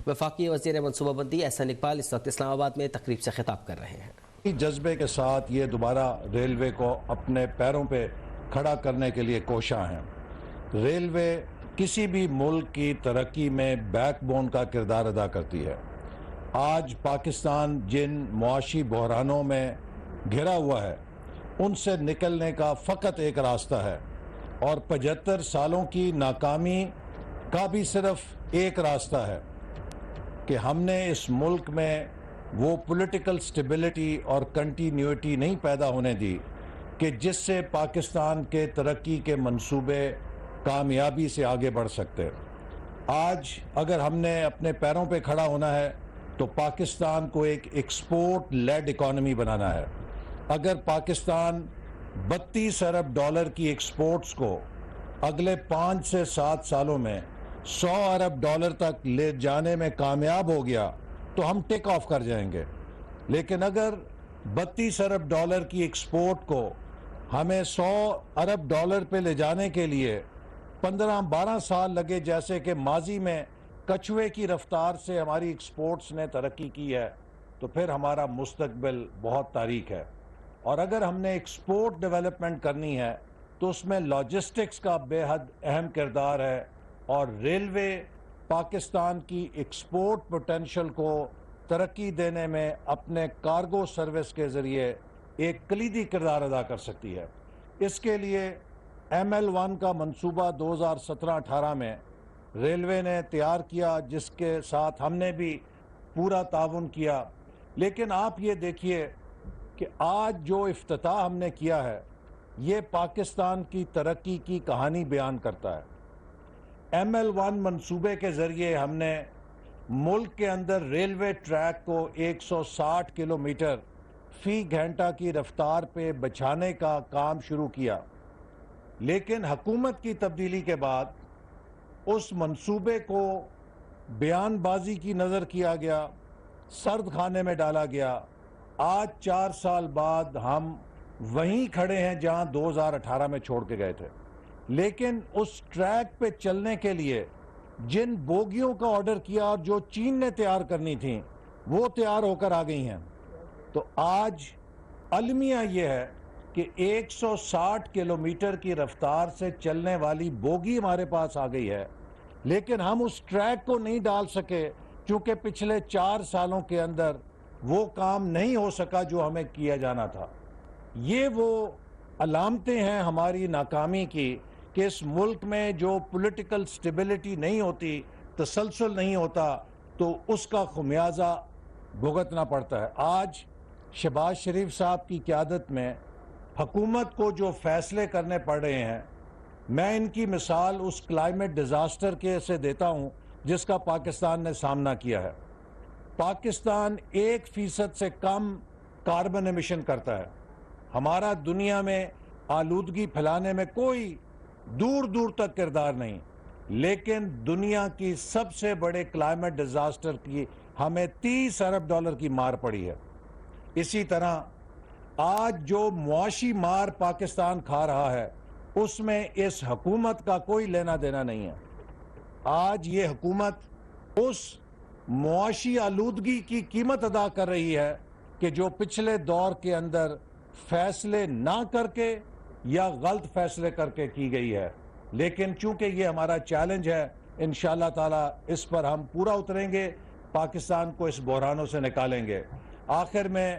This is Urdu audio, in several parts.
وفاقی وزیر منصوبہ بندی احسن اقبال اس وقت اسلام آباد میں تقریب سے خطاب کر رہے ہیں۔ جذبے کے ساتھ یہ دوبارہ ریلوے کو اپنے پیروں پہ کھڑا کرنے کے لیے کوشاں ہیں۔ ریلوے کسی بھی ملک کی ترقی میں بیک بون کا کردار ادا کرتی ہے۔ آج پاکستان جن معاشی بحرانوں میں گھرا ہوا ہے ان سے نکلنے کا فقط ایک راستہ ہے، اور 75 سالوں کی ناکامی کا بھی صرف ایک راستہ ہے کہ ہم نے اس ملک میں وہ پولیٹیکل سٹیبلٹی اور کنٹینیوٹی نہیں پیدا ہونے دی کہ جس سے پاکستان کے ترقی کے منصوبے کامیابی سے آگے بڑھ سکتے۔ آج اگر ہم نے اپنے پیروں پہ کھڑا ہونا ہے تو پاکستان کو ایک ایکسپورٹ لیڈ اکانومی بنانا ہے۔ اگر پاکستان 32 ارب ڈالر کی ایکسپورٹس کو اگلے 5 سے 7 سالوں میں 100 ارب ڈالر تک لے جانے میں کامیاب ہو گیا تو ہم ٹیک آف کر جائیں گے، لیکن اگر 32 ارب ڈالر کی ایکسپورٹ کو ہمیں 100 ارب ڈالر پہ لے جانے کے لیے 15-12 سال لگے، جیسے کہ ماضی میں کچھوے کی رفتار سے ہماری ایکسپورٹس نے ترقی کی ہے، تو پھر ہمارا مستقبل بہت تاریک ہے۔ اور اگر ہم نے ایکسپورٹ ڈیولپمنٹ کرنی ہے تو اس میں لاجسٹکس کا بے حد اہم کردار ہے، اور ریلوے پاکستان کی ایکسپورٹ پوٹینشل کو ترقی دینے میں اپنے کارگو سروس کے ذریعے ایک کلیدی کردار ادا کر سکتی ہے۔ اس کے لیے ML1 کا منصوبہ 2017-18 میں ریلوے نے تیار کیا، جس کے ساتھ ہم نے بھی پورا تعاون کیا، لیکن آپ یہ دیکھیے کہ آج جو افتتاح ہم نے کیا ہے یہ پاکستان کی ترقی کی کہانی بیان کرتا ہے۔ ML1 منصوبے کے ذریعے ہم نے ملک کے اندر ریلوے ٹریک کو 160 کلومیٹر فی گھنٹہ کی رفتار پہ بچھانے کا کام شروع کیا، لیکن حکومت کی تبدیلی کے بعد اس منصوبے کو بیان بازی کی نظر کیا گیا، سرد خانے میں ڈالا گیا۔ آج 4 سال بعد ہم وہیں کھڑے ہیں جہاں 2018 میں چھوڑ کے گئے تھے، لیکن اس ٹریک پہ چلنے کے لیے جن بوگیوں کا آرڈر کیا اور جو چین نے تیار کرنی تھیں وہ تیار ہو کر آ گئی ہیں۔ تو آج المیہ یہ ہے کہ 160 کلومیٹر کی رفتار سے چلنے والی بوگی ہمارے پاس آ گئی ہے، لیکن ہم اس ٹریک کو نہیں ڈال سکے چونکہ پچھلے 4 سالوں کے اندر وہ کام نہیں ہو سکا جو ہمیں کیا جانا تھا۔ یہ وہ علامتیں ہیں ہماری ناکامی کی کہ اس ملک میں جو پولیٹیکل سٹیبلٹی نہیں ہوتی، تسلسل نہیں ہوتا، تو اس کا خمیازہ بھگتنا پڑتا ہے۔ آج شہباز شریف صاحب کی قیادت میں حکومت کو جو فیصلے کرنے پڑ رہے ہیں، میں ان کی مثال اس کلائمیٹ ڈیزاسٹر کے سے دیتا ہوں جس کا پاکستان نے سامنا کیا ہے۔ پاکستان 1% سے کم کاربن ایمیشن کرتا ہے۔ ہمارا دنیا میں آلودگی پھیلانے میں کوئی دور دور تک کردار نہیں، لیکن دنیا کی سب سے بڑے کلائمیٹ ڈیزاسٹر کی ہمیں 30 ارب ڈالر کی مار پڑی ہے۔ اسی طرح آج جو معاشی مار پاکستان کھا رہا ہے اس میں اس حکومت کا کوئی لینا دینا نہیں ہے۔ آج یہ حکومت اس معاشی آلودگی کی قیمت ادا کر رہی ہے کہ جو پچھلے دور کے اندر فیصلے نہ کر کے یا غلط فیصلے کر کے کی گئی ہے، لیکن چونکہ یہ ہمارا چیلنج ہے، انشاءاللہ تعالی اس پر ہم پورا اتریں گے، پاکستان کو اس بحرانوں سے نکالیں گے۔ آخر میں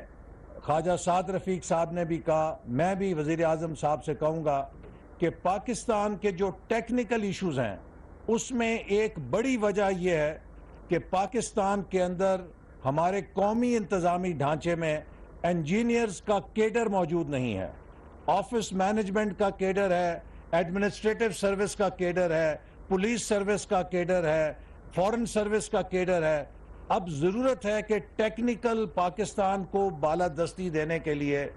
خواجہ سعد رفیق صاحب نے بھی کہا، میں بھی وزیر اعظم صاحب سے کہوں گا کہ پاکستان کے جو ٹیکنیکل ایشوز ہیں اس میں ایک بڑی وجہ یہ ہے کہ پاکستان کے اندر ہمارے قومی انتظامی ڈھانچے میں انجینئرز کا کیڈر موجود نہیں ہے، آفس مینجمنٹ کا کیڈر ہے، ایڈمنسٹریٹو سروس کا کیڈر ہے، پولیس سروس کا کیڈر ہے، فورن سروس کا کیڈر ہے۔ اب ضرورت ہے کہ ٹیکنیکل پاکستان کو بالادستی دینے کے لیے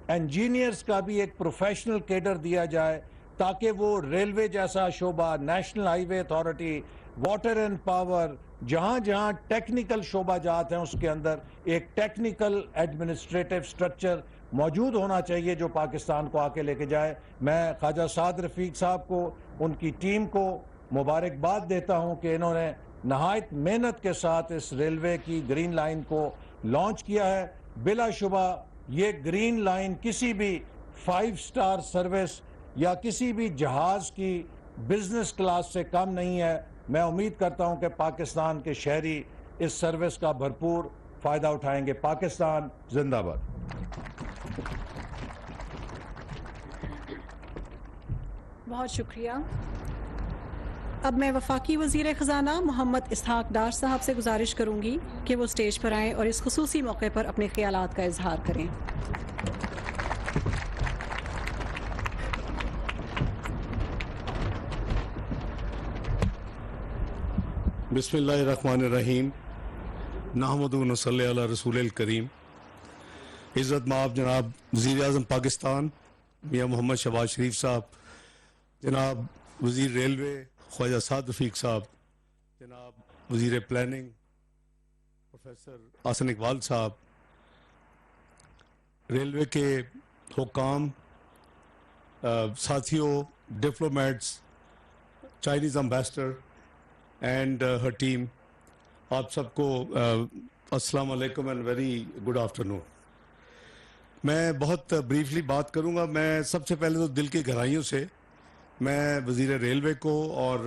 انجینئرز کا بھی ایک پروفیشنل کیڈر دیا جائے، تاکہ وہ ریلوے جیسا شعبہ، national high way authority, water and power, جہاں جہاں ٹیکنیکل شعبہ جات ہیں اس کے اندر ایک ٹیکنیکل ایڈمنسٹریٹو سٹرکچر موجود ہونا چاہیے جو پاکستان کو آکے لے کے جائے۔ میں خواجہ سعد رفیق صاحب کو، ان کی ٹیم کو مبارکباد دیتا ہوں کہ انہوں نے نہایت محنت کے ساتھ اس ریلوے کی گرین لائن کو لانچ کیا ہے. بلا شبہ یہ گرین لائن کسی بھی 5 سٹار سروس یا کسی بھی جہاز کی بزنس کلاس سے کم نہیں ہے. میں امید کرتا ہوں کہ پاکستان کے شہری اس سروس کا بھرپور فائدہ اٹھائیں گے. پاکستان زندہ باد. بہت شکریہ. اب میں وفاقی وزیر خزانہ محمد اسحاق ڈار صاحب سے گزارش کروں گی کہ وہ سٹیج پر آئیں اور اس خصوصی موقع پر اپنے خیالات کا اظہار کریں. بسم اللہ الرحمن الرحیم. نحمد و نصلی علی رسول الکریم. عزت مآب جناب وزیر اعظم پاکستان میاں محمد شہباز شریف صاحب، جناب وزیر ریلوے خواجہ سعد رفیق صاحب، جناب وزیر پلاننگ پروفیسر احسن اقبال صاحب، ریلوے کے حکام، ساتھیوں، diplomats, Chinese ambassador and Hare team, آپ سب کو السلام علیکم اینڈ ویری گڈ آفٹرنون. میں بہت بریفلی بات کروں گا. میں سب سے پہلے تو دل کی گہرائیوں سے میں وزیر ریلوے کو اور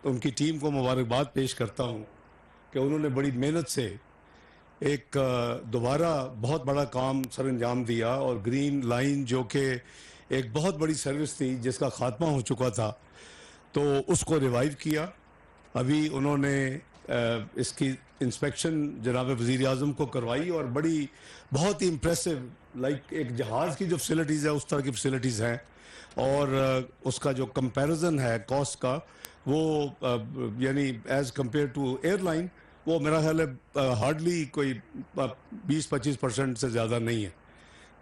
ان کی ٹیم کو مبارکباد پیش کرتا ہوں کہ انہوں نے بڑی محنت سے ایک دوبارہ بہت بڑا کام سر انجام دیا، اور گرین لائن جو کہ ایک بہت بڑی سروس تھی جس کا خاتمہ ہو چکا تھا، تو اس کو ریوائیو کیا. ابھی انہوں نے اس کی انسپیکشن جناب وزیر اعظم کو کروائی، اور بڑی بہت ہی امپریسو، لائک ایک جہاز کی جو فیسلٹیز ہے اس طرح کی فیسلٹیز ہیں، اور اس کا جو کمپیریزن ہے کاسٹ کا، وہ یعنی as compare to airline وہ میرا خیال ہے ہارڈلی کوئی 20-25% سے زیادہ نہیں ہے.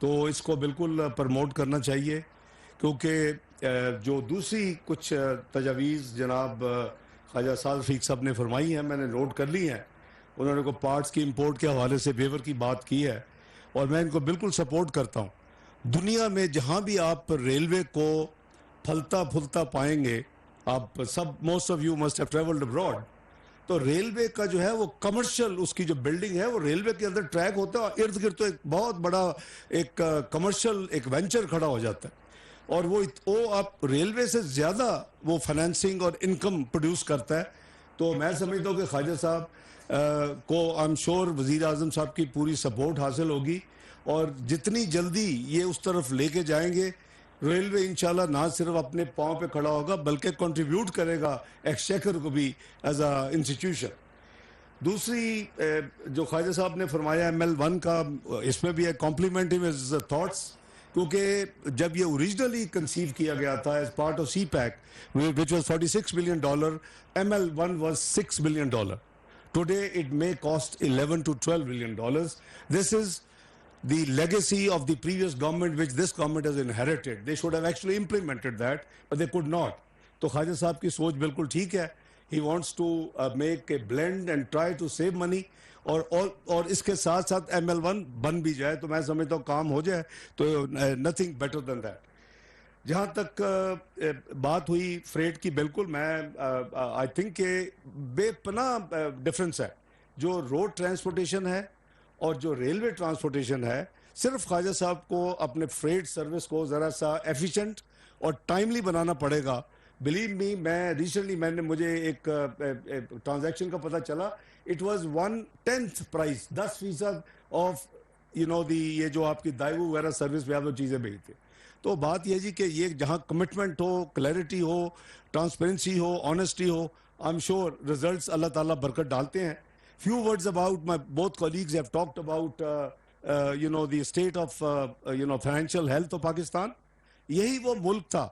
تو اس کو بالکل پرموٹ کرنا چاہیے، کیونکہ جو دوسری کچھ تجاویز جناب خواجہ سعد رفیق صاحب نے فرمائی ہیں، میں نے نوٹ کر لی ہیں. انہوں نے کو پارٹس کی امپورٹ کے حوالے سے ویور کی بات کی ہے، اور میں ان کو بالکل سپورٹ کرتا ہوں. دنیا میں جہاں بھی آپ ریلوے کو پھلتا پھلتا پائیں گے، آپ سب most of you must have travelled abroad, تو ریلوے کا جو ہے وہ کمرشل اس کی جو بلڈنگ ہے وہ ریلوے کے اندر ٹریک ہوتا ہے، ارد گرد تو ایک بہت بڑا ایک کمرشل ایک وینچر کھڑا ہو جاتا ہے، اور وہ آپ ریلوے سے زیادہ وہ فائنینسنگ اور انکم پروڈیوس کرتا ہے. تو میں سمجھتا ہوں کہ خواجہ صاحب کو آئی ایم شور وزیر اعظم صاحب کی پوری سپورٹ حاصل ہوگی، اور جتنی جلدی یہ اس طرف لے کے جائیں گے، ریلوے انشاءاللہ نہ صرف اپنے پاؤں پہ کھڑا ہوگا بلکہ کنٹریبیوٹ کرے گا ایکسچیکر کو بھی ایز اے انسٹیٹیوشن. دوسری جو خواجہ صاحب نے فرمایا ML1 کا، اس میں بھی ہے کمپلیمنٹ ہز تھاٹس، کیونکہ جب یہ اوریجنلی کنسیو کیا گیا تھا as part of CPEC which was $46 billion, ML1 was $6 billion. Today it may cost $11 to $12 billion. This is the legacy of the previous government which this government has inherited. They should have actually implemented that, but they could not. تو خواجہ صاحب کی سوچ بالکل ٹھیک ہے. He wants to make a blend and try to save money, اور اس کے ساتھ ساتھ ML1 بن بھی جائے تو میں سمجھتا ہوں کام ہو جائے تو nothing better than that. جہاں تک بات ہوئی فریٹ کی، بالکل میں آئی تھنک کہ بے پناہ ڈفرنس ہے جو روڈ ٹرانسپورٹیشن ہے اور جو ریلوے ٹرانسپورٹیشن ہے. صرف خواجہ صاحب کو اپنے فریٹ سروس کو ذرا سا ایفیشینٹ اور ٹائملی بنانا پڑے گا. بلیو می، میں ریسنٹلی مجھے ایک ٹرانزیکشن کا پتہ چلا، اٹ واز 1/10 پرائز، 10% آف یہ جو آپ کی دائیو وغیرہ سروس پہ آپ وہ چیزیں بھیجتے. تو بات یہ جی کہ یہ جہاں کمٹمنٹ ہو، کلیئرٹی ہو، ٹرانسپیرنسی ہو، آنیسٹی ہو، آئی ایم شیور ریزلٹس اللہ تعالیٰ برکت ڈالتے ہیں. Few words about both colleagues have talked about the state of financial health of Pakistan. یہی وہ ملک تھا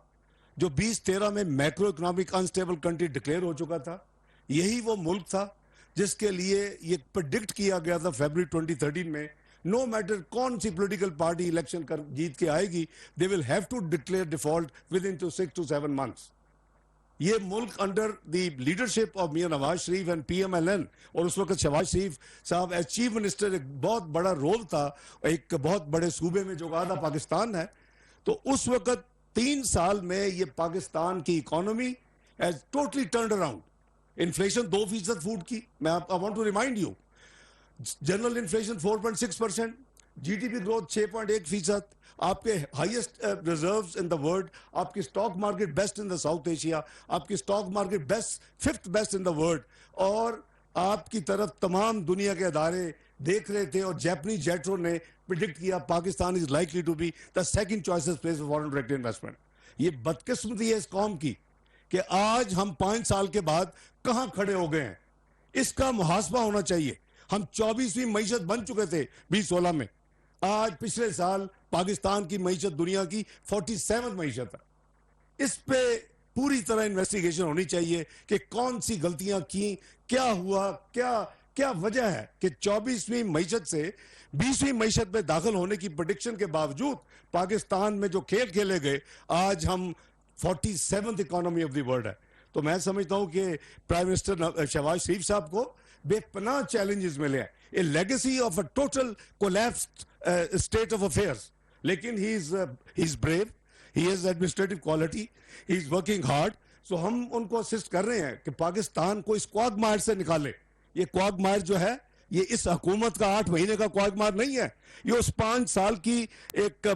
جو 2013 میں macro economic instable country declare ہو چکا تھا. یہی وہ ملک تھا جس کے لیے یہ پریڈکٹ کیا گیا تھا فیبرری 2013 میں، نو میٹر کون سی پولیٹیکل پارٹی الیکشن جیت کے آئے گی، they will have to declare default within 6 to 7 months. یہ ملک under the leadership of Mian Nawaz Sharif and PMLN، اور اس وقت شہباز شریف صاحب ایز چیف منسٹر ایک بہت بڑا رول تھا ایک بہت بڑے صوبے میں جو آدھا پاکستان ہے. تو اس وقت 3 سال میں یہ پاکستان کی economy is totally turned around. Inflation 2% food کی, میں I want to remind you, general inflation 4.6%, G D P growth 6.1%, آپ کے highest reserves in the world, آپ کی stock market best in the South Asia, آپ کی stock market best 5th best in the world, اور آپ کی طرف تمام دنیا کے ادارے دیکھ رہے تھے, اور جیپنیز جیٹرو نے پریڈکٹ کیا Pakistan is likely to be the second choices place for foreign direct investment. یہ بدقسمتی ہے اس قوم کی کہ آج ہم 5 سال کے بعد کہاں کھڑے ہو گئے ہیں. اس کا محاسبہ ہونا چاہیے. ہم 24ویں معیشت بن چکے تھے 2016 میں, آج پچھلے سال پاکستان کی معیشت دنیا کی 47 معیشت ہے. اس پہ پوری طرح انویسٹیگیشن ہونی چاہیے کہ کون سی غلطیاں کی, کیا ہوا, کیا وجہ ہے کہ 24ویں معیشت سے 20ویں معیشت میں داخل ہونے کی پریڈکشن کے باوجود پاکستان میں جو کھیل کھیلے گئے آج ہم 47th economy of the world ہے. تو میں سمجھتا ہوں کہ پرائم منسٹر شہباز شریف صاحب کو بے پناہ چیلنجز ملے ہیں, a legacy of a total collapsed state of affairs, لیکن he is brave, he has administrative quality, he is working hard. So ہم ان کو اسسٹ کر رہے ہیں کہ پاکستان کو اس کوگمائر سے نکالے. یہ کوگمائر جو ہے یہ اس حکومت کا 8 مہینے کا کوگمائر نہیں ہے, یہ اس 5 سال کی ایک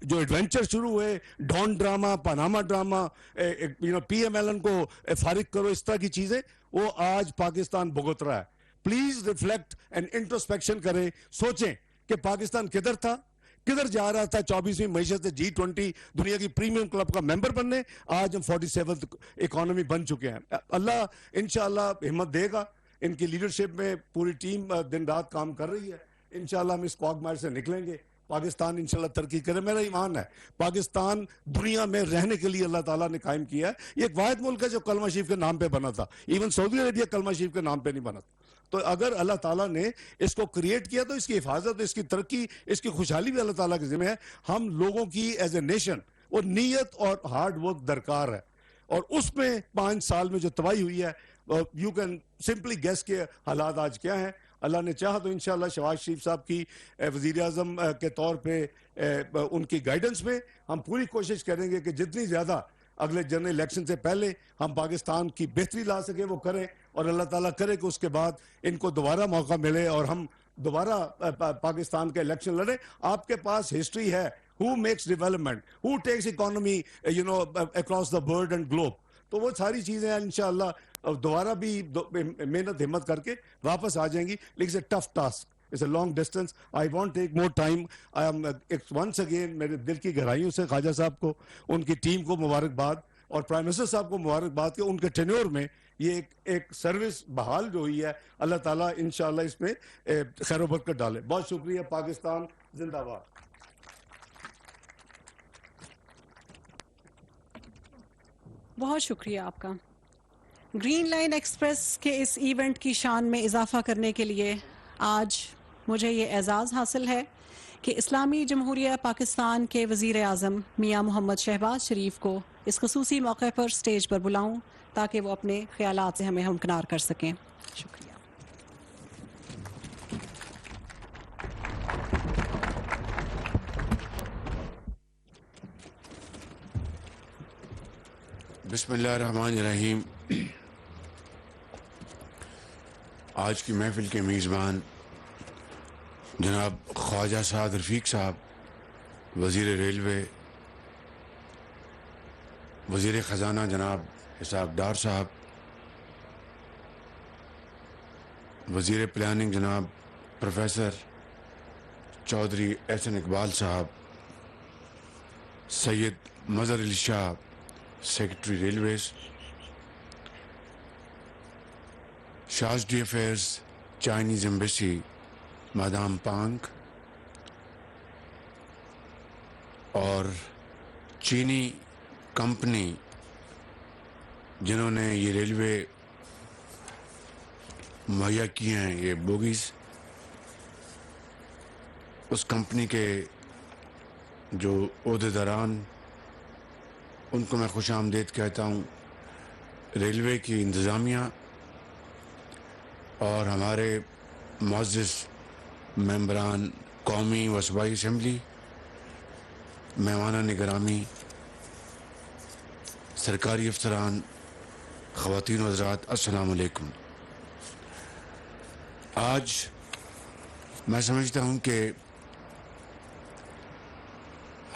جو ایڈونچر شروع ہوئے, Dawn drama, Panama drama, P M L N کو فارغ کرو, اس طرح کی چیزیں, وہ آج پاکستان بھگت رہا ہے. پلیز ریفلیکٹ اینڈ انٹروسپیکشن کریں, سوچیں کہ پاکستان کدھر تھا, کدھر جا رہا تھا 24ویں معیشت سے G20 دنیا کی پریمیم کلب کا ممبر بننے. آج ہم 47th اکانومی بن چکے ہیں. اللہ انشاءاللہ ہمت دے گا, ان کی لیڈرشپ میں پوری ٹیم دن رات کام کر رہی ہے. انشاءاللہ ہم اس کوگمائر سے نکلیں گے, پاکستان انشاءاللہ ترقی کرے. میرا ایمان ہے پاکستان دنیا میں رہنے کے لیے اللہ تعالیٰ نے قائم کیا ہے. یہ ایک واحد ملک ہے جو کلمہ شریف کے نام پہ بنا تھا, ایون سعودی عربیہ کلمہ شریف کے نام پہ نہیں بنا تھا. تو اگر اللہ تعالیٰ نے اس کو کریٹ کیا تو اس کی حفاظت, اس کی ترقی, اس کی خوشحالی بھی اللہ تعالیٰ کے ذمہ ہے. ہم لوگوں کی ایز اے نیشن وہ نیت اور ہارڈ ورک درکار ہے, اور اس میں 5 سال میں جو تباہی ہوئی ہے, یو کین سمپلی گیس کے حالات آج کیا ہیں. اللہ نے چاہا تو انشاءاللہ شہباز شریف صاحب کی وزیر اعظم کے طور پہ ان کی گائیڈنس میں ہم پوری کوشش کریں گے کہ جتنی زیادہ اگلے جنرل الیکشن سے پہلے ہم پاکستان کی بہتری لا سکیں وہ کریں, اور اللہ تعالیٰ کرے کہ اس کے بعد ان کو دوبارہ موقع ملے اور ہم دوبارہ پاکستان کا الیکشن لڑیں. آپ کے پاس ہسٹری ہے, who makes development, who takes economy across the world and globe. تو وہ ساری چیزیں انشاءاللہ دوبارہ بھی محنت ہمت کر کے واپس آ جائیں گی. لیکن it's a tough task, it's a long distance, I won't take more time. I am once again میرے دل کی گہرائیوں سے خواجہ صاحب کو, ان کی ٹیم کو مبارکباد, اور پرائم منسٹر صاحب کو مبارکباد کہ ان کے ٹینیور میں یہ ایک سروس بحال جو ہوئی ہے. اللہ تعالیٰ انشاءاللہ اس میں خیر و برکت ڈالے. بہت شکریہ. پاکستان زندہ باد. بہت شکریہ آپ کا. گرین لائن ایکسپریس کے اس ایونٹ کی شان میں اضافہ کرنے کے لیے آج مجھے یہ اعزاز حاصل ہے کہ اسلامی جمہوریہ پاکستان کے وزیر اعظم میاں محمد شہباز شریف کو اس خصوصی موقع پر سٹیج پر بلاؤں تاکہ وہ اپنے خیالات سے ہمیں ہمکنار کر سکیں. شکریہ. بسم اللہ الرحمن الرحیم. آج کی محفل کے میزبان جناب خواجہ سعد رفیق صاحب, وزیر ریلوے, وزیر خزانہ جناب اسحاق ڈار صاحب, وزیر پلاننگ جناب پروفیسر چودھری احسن اقبال صاحب, Syed Mazhar Ali Shah secretary railways, charge d'affaires Chinese embassy madam Pang, اور چینی کمپنی جنہوں نے یہ ریلوے مہیا کی ہیں, یہ بوگیز, اس کمپنی کے جو عہدیداران, ان کو میں خوش آمدید کہتا ہوں. ریلوے کی انتظامیہ اور ہمارے معزز ممبران قومی و صوبائی اسمبلی, مہمانان گرامی, سرکاری افسران, خواتین و حضرات السلام علیکم. آج میں سمجھتا ہوں کہ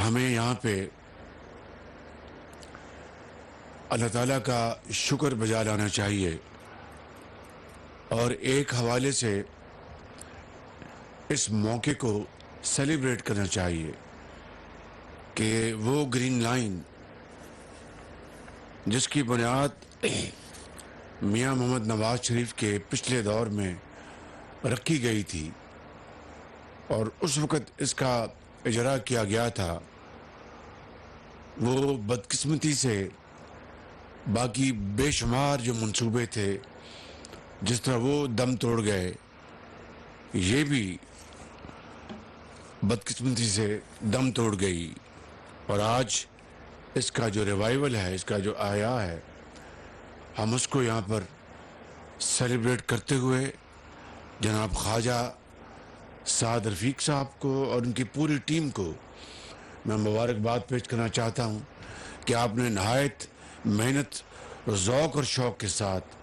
ہمیں یہاں پہ اللہ تعالیٰ کا شکر بجا لانا چاہیے اور ایک حوالے سے اس موقع کو سیلیبریٹ کرنا چاہیے کہ وہ گرین لائن جس کی بنیاد میاں محمد نواز شریف کے پچھلے دور میں رکھی گئی تھی اور اس وقت اس کا اجرا کیا گیا تھا، وہ بدقسمتی سے باقی بے شمار جو منصوبے تھے جس طرح وہ دم توڑ گئے، یہ بھی بدقسمتی سے دم توڑ گئی. اور آج اس کا جو ریوائیول ہے، اس کا جو آیا ہے، ہم اس کو یہاں پر سیلیبریٹ کرتے ہوئے جناب خواجہ سعد رفیق صاحب کو اور ان کی پوری ٹیم کو میں مبارکباد پیش کرنا چاہتا ہوں کہ آپ نے نہایت محنت، ذوق اور شوق کے ساتھ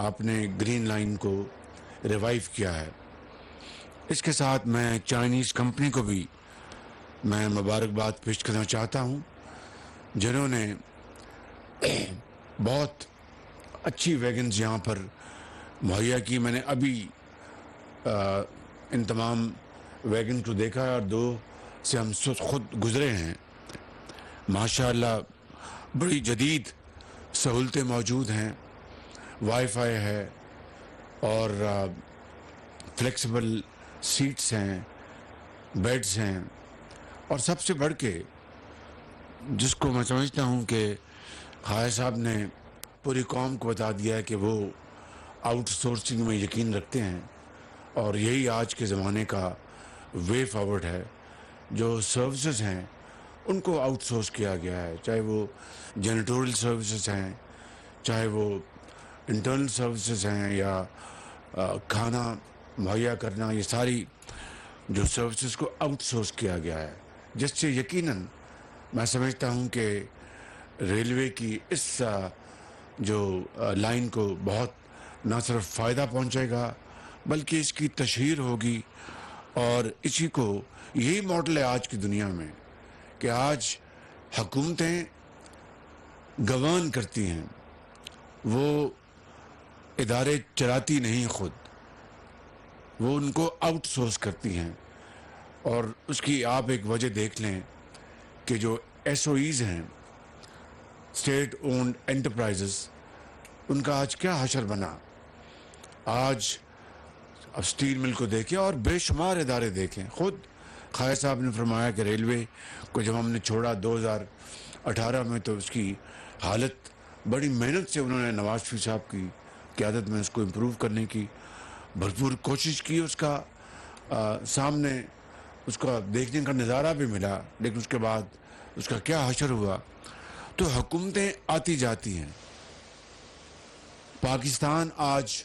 آپ نے گرین لائن کو ریوائیو کیا ہے. اس کے ساتھ میں چائنیز کمپنی کو بھی میں مبارکباد پیش کرنا چاہتا ہوں جنہوں نے بہت اچھی ویگنز یہاں پر مہیا کی. میں نے ابھی ان تمام ویگن کو دیکھا ہے اور 2 سے ہم خود گزرے ہیں. ماشاءاللہ بڑی جدید سہولتیں موجود ہیں، وائی فائی ہے اور فلیکسیبل سیٹس ہیں، بیڈز ہیں، اور سب سے بڑھ کے جس کو میں سمجھتا ہوں کہ خواجہ صاحب نے پوری قوم کو بتا دیا ہے کہ وہ آؤٹ سورسنگ میں یقین رکھتے ہیں اور یہی آج کے زمانے کا وے فارورڈ ہے. جو سروسز ہیں ان کو آؤٹ سورس کیا گیا ہے، چاہے وہ جینیٹوریل سروسز ہیں، چاہے وہ انٹرنل سروسز ہیں یا کھانا مہیا کرنا، یہ ساری جو سروسز کو آؤٹ سورس کیا گیا ہے، جس سے یقیناً میں سمجھتا ہوں کہ ریلوے کی اس جو لائن کو بہت نہ صرف فائدہ پہنچے گا بلکہ اس کی تشہیر ہوگی. اور اسی کو یہی ماڈل ہے آج کی دنیا میں کہ آج حکومتیں گورن کرتی ہیں، وہ ادارے چلاتی نہیں، خود وہ ان کو آؤٹ سورس کرتی ہیں. اور اس کی آپ ایک وجہ دیکھ لیں کہ جو ایس او ایز ہیں، اسٹیٹ اونڈ انٹرپرائزز، ان کا آج کیا حشر بنا. آج اب اسٹیل مل کو دیکھیں اور بے شمار ادارے دیکھیں. خود خواجہ صاحب نے فرمایا کہ ریلوے کو جب ہم نے چھوڑا 2018 میں تو اس کی حالت بڑی محنت سے انہوں نے نواز شریف صاحب کی قیادت میں اس کو امپروو کرنے کی بھرپور کوشش کی. اس کا سامنے اس کا دیکھنے کا نظارہ بھی ملا، لیکن اس کے بعد اس کا کیا حشر ہوا. تو حکومتیں آتی جاتی ہیں. پاکستان آج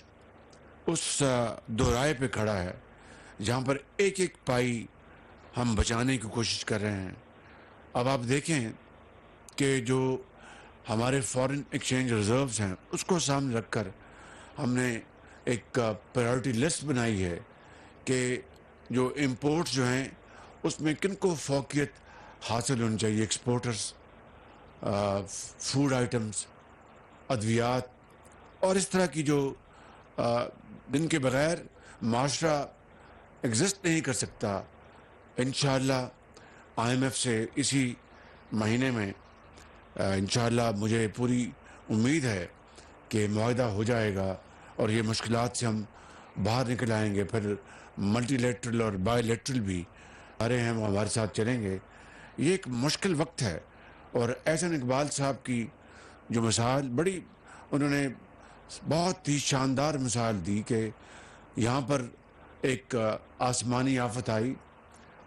اس دورائے پہ کھڑا ہے جہاں پر ایک ایک پائی ہم بچانے کی کوشش کر رہے ہیں. اب آپ دیکھیں کہ جو ہمارے فارن ایکسچینج ریزروز ہیں اس کو سامنے رکھ کر ہم نے ایک پرائیورٹی لسٹ بنائی ہے کہ جو امپورٹس جو ہیں اس میں کن کو فوقیت حاصل ہونی چاہیے. ایکسپورٹرز، فوڈ آئٹمز، ادویات اور اس طرح کی جو جن کے بغیر معاشرہ ایگزسٹ نہیں کر سکتا. انشاءاللہ IMF سے اسی مہینے میں انشاءاللہ مجھے پوری امید ہے کہ معاہدہ ہو جائے گا اور یہ مشکلات سے ہم باہر نکل آئیں گے. پھر ملٹی لیٹرل اور بائی لیٹرل بھی آرے ہیں، وہ ہمارے ساتھ چلیں گے. یہ ایک مشکل وقت ہے. اور احسن اقبال صاحب کی جو مثال بڑی انہوں نے بہت ہی شاندار مثال دی کہ یہاں پر ایک آسمانی آفت آئی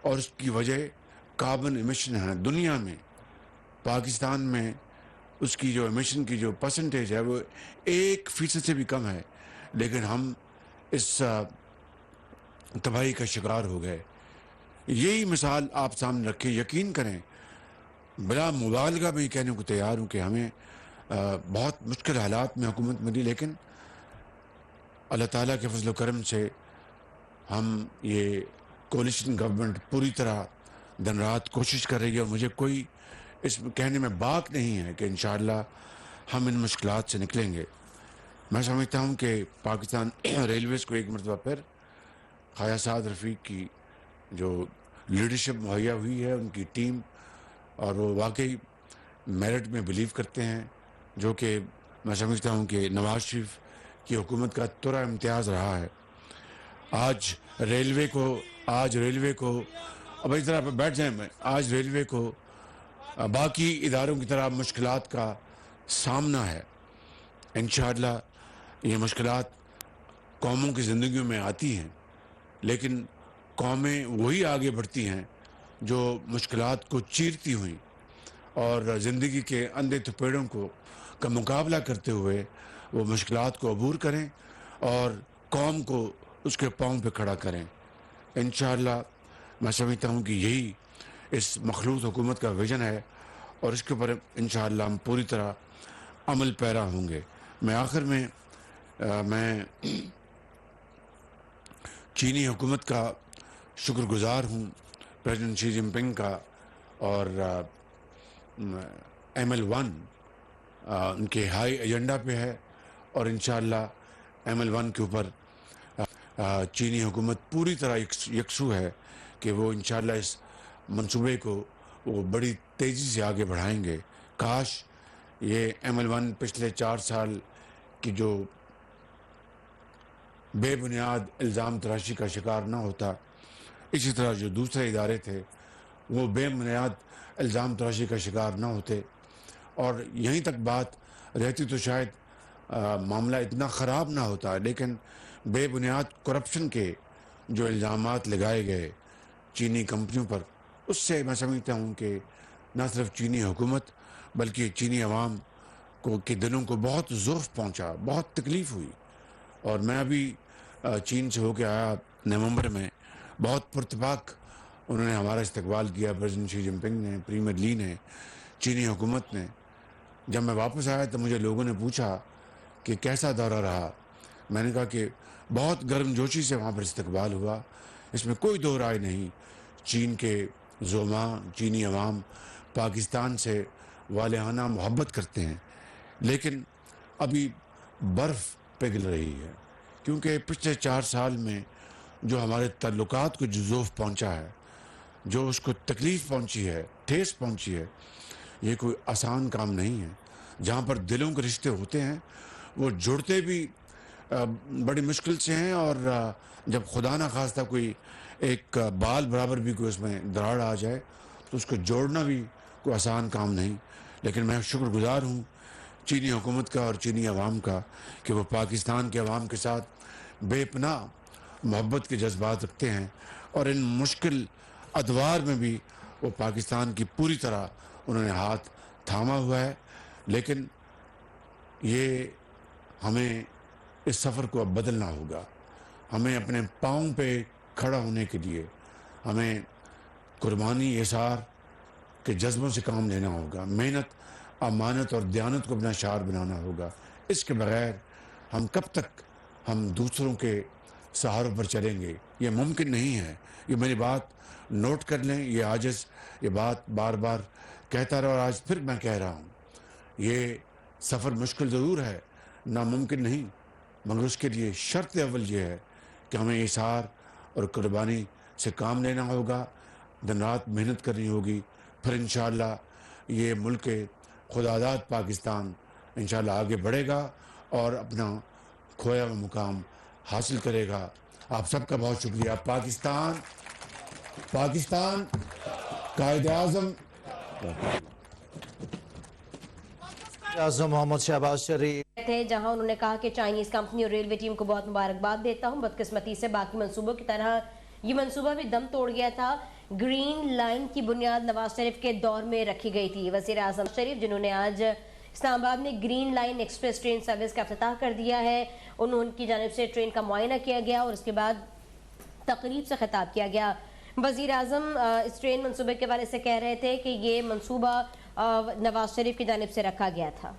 اور اس کی وجہ کاربن ایمیشن ہے. دنیا میں پاکستان میں اس کی جو ایمیشن کی جو پرسنٹیج ہے وہ 1% سے بھی کم ہے، لیکن ہم اس تباہی کا شکار ہو گئے. یہی مثال آپ سامنے رکھیں. یقین کریں، بلا مبالغہ میں کہنے کو تیار ہوں کہ ہمیں بہت مشکل حالات میں حکومت ملی، لیکن اللہ تعالیٰ کے فضل و کرم سے ہم یہ کولیشن گورنمنٹ پوری طرح دن رات کوشش کر رہی ہے، اور مجھے کوئی اس کہنے میں باک نہیں ہے کہ انشاءاللہ ہم ان مشکلات سے نکلیں گے۔ میں سمجھتا ہوں کہ پاکستان ریلویز کو ایک مرتبہ پھر خواجہ سعد رفیق کی جو لیڈرشپ مہیا ہوئی ہے، ان کی ٹیم، اور وہ واقعی میرٹ میں بلیو کرتے ہیں، جو کہ میں سمجھتا ہوں کہ نواز شریف کی حکومت کا ترا امتیاز رہا ہے۔ آج ریلوے کو اب اس طرح پہ بیٹھ جائیں، آج ریلوے کو باقی اداروں کی طرح مشکلات کا سامنا ہے۔ انشاءاللہ یہ مشکلات قوموں کی زندگیوں میں آتی ہیں، لیکن قومیں وہی آگے بڑھتی ہیں جو مشکلات کو چیرتی ہوئیں اور زندگی کے اندھے تھپیڑوں کا مقابلہ کرتے ہوئے وہ مشکلات کو عبور کریں اور قوم کو اس کے پاؤں پہ کھڑا کریں۔ انشاءاللہ میں سمجھتا ہوں کہ یہی اس مخلوط حکومت کا ویژن ہے، اور اس کے اوپر انشاءاللہ ہم پوری طرح عمل پیرا ہوں گے۔ میں آخر میں چینی حکومت کا شکر گزار ہوں، پریزیڈنٹ شی جن پنگ کا، اور ML1 ان کے ہائی ایجنڈا پہ ہے، اور انشاءاللہ ML1 کے اوپر چینی حکومت پوری طرح یکسو ہے کہ وہ انشاءاللہ اس منصوبے کو وہ بڑی تیزی سے آگے بڑھائیں گے۔ کاش یہ ML1 پچھلے 4 سال کی جو بے بنیاد الزام تراشی کا شکار نہ ہوتا، اسی طرح جو دوسرے ادارے تھے وہ بے بنیاد الزام تراشی کا شکار نہ ہوتے، اور یہیں تک بات رہتی تو شاید معاملہ اتنا خراب نہ ہوتا، لیکن بے بنیاد کرپشن کے جو الزامات لگائے گئے چینی کمپنیوں پر، اس سے میں سمجھتا ہوں کہ نہ صرف چینی حکومت بلکہ چینی عوام کے دلوں کو بہت ضعف پہنچا، بہت تکلیف ہوئی۔ اور میں ابھی چین سے ہو کے آیا نومبر میں، بہت پرتپاک انہوں نے ہمارا استقبال کیا، پریزیڈنٹ شی جن پنگ نے، پریمیئر لی نے، چینی حکومت نے۔ جب میں واپس آیا تو مجھے لوگوں نے پوچھا کہ کیسا دورہ رہا، میں نے کہا کہ بہت گرم جوشی سے وہاں پر استقبال ہوا، اس میں کوئی دو رائے نہیں۔ چین کے زعماء، چینی عوام پاکستان سے والہانہ محبت کرتے ہیں، لیکن ابھی برف پگھل رہی ہے، کیونکہ پچھلے 4 سال میں جو ہمارے تعلقات کو جو ضعف پہنچا ہے، جو اس کو تکلیف پہنچی ہے، ٹھیس پہنچی ہے، یہ کوئی آسان کام نہیں ہے۔ جہاں پر دلوں کے رشتے ہوتے ہیں وہ جڑتے بھی بڑی مشکل سے ہیں، اور جب خدا نہ خواستہ کوئی ایک بال برابر بھی کوئی اس میں دراڑ آ جائے تو اس کو جوڑنا بھی کوئی آسان کام نہیں۔ لیکن میں شکر گزار ہوں چینی حکومت کا اور چینی عوام کا کہ وہ پاکستان کے عوام کے ساتھ بے پناہ محبت کے جذبات رکھتے ہیں، اور ان مشکل ادوار میں بھی وہ پاکستان کی پوری طرح انہوں نے ہاتھ تھاما ہوا ہے۔ لیکن یہ ہمیں اس سفر کو اب بدلنا ہوگا، ہمیں اپنے پاؤں پہ کھڑا ہونے کے لیے ہمیں قربانی، ایثار کے جذبوں سے کام لینا ہوگا، محنت، امانت اور دیانت کو اپنا شعار بنانا ہوگا۔ اس کے بغیر ہم کب تک ہم دوسروں کے سہاروں پر چلیں گے؟ یہ ممکن نہیں ہے۔ یہ میری بات نوٹ کر لیں، یہ عاجز یہ بات بار بار کہتا رہا، اور آج پھر میں کہہ رہا ہوں، یہ سفر مشکل ضرور ہے، ناممکن نہیں، مگر اس کے لیے شرط اول یہ ہے کہ ہمیں ایثار اور قربانی سے کام لینا ہوگا، دن رات محنت کرنی ہوگی، پھر انشاءاللہ یہ ملک خداداد پاکستان انشاءاللہ آگے بڑھے گا اور اپنا کھویا ہوا مقام حاصل کرے گا۔ آپ سب کا بہت شکریہ۔ پاکستان قائد اعظم محمد شہباز شریف تھے، جہاں انہوں نے کہا کہ چائنیز کمپنی اور ریلوے ٹیم کو بہت مبارکباد دیتا ہوں، بدقسمتی سے باقی منصوبوں کی طرح یہ منصوبہ بھی دم توڑ گیا تھا۔ گرین لائن کی بنیاد نواز شریف کے دور میں رکھی گئی تھی۔ وزیر اعظم شریف جنہوں نے آج اسلام آباد میں green line express train service کا افتتاح کر دیا ہے، ان کی جانب سے ٹرین کا معائنہ کیا گیا اور اس کے بعد تقریب سے خطاب کیا گیا۔ وزیر اعظم اس ٹرین منصوبے کے حوالے سے کہہ رہے تھے کہ یہ منصوبہ نواز شریف کی جانب سے رکھا گیا تھا۔